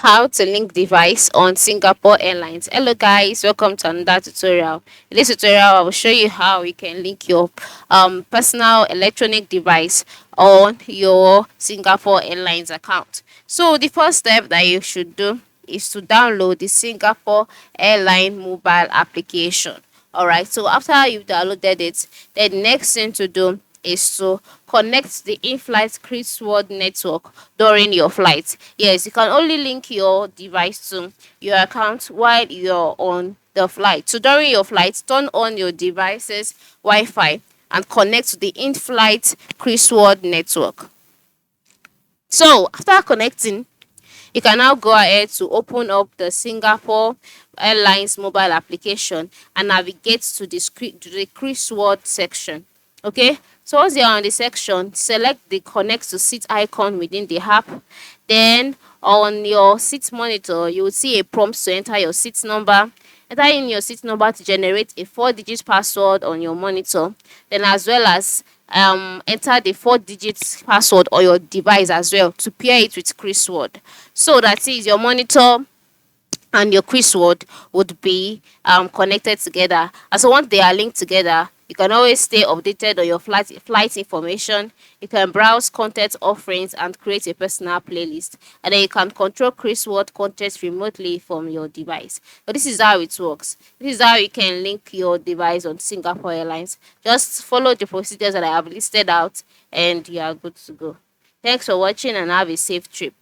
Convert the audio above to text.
How to link device on Singapore Airlines. Hello guys, welcome to another tutorial. In this tutorial, I will show you how you can link your personal electronic device on your Singapore Airlines account. So the first step that you should do is to download the Singapore Airline mobile application. Alright, so after you've downloaded it, the next thing to do is to connect the in-flight crossword network during your flight. Yes, you can only link your device to your account while you're on the flight. So during your flight, turn on your device's Wi-Fi and connect to the in-flight crossword network. So after connecting, you can now go ahead to open up the Singapore Airlines mobile application and navigate to the crossword section. Okay, so once you're on the section, select the connect to seat icon within the app. Then on your seat monitor, you will see a prompt to enter your seat number. Enter in your seat number to generate a 4-digit password on your monitor. Then as well as enter the 4-digit password on your device as well to pair it with crossword. So that is your monitor and your crossword would be connected together. And so once they are linked together, you can always stay updated on your flight information. You can browse content offerings and create a personal playlist. And then you can control crossword content remotely from your device. But this is how it works. This is how you can link your device on Singapore Airlines. Just follow the procedures that I have listed out and you are good to go. Thanks for watching and have a safe trip.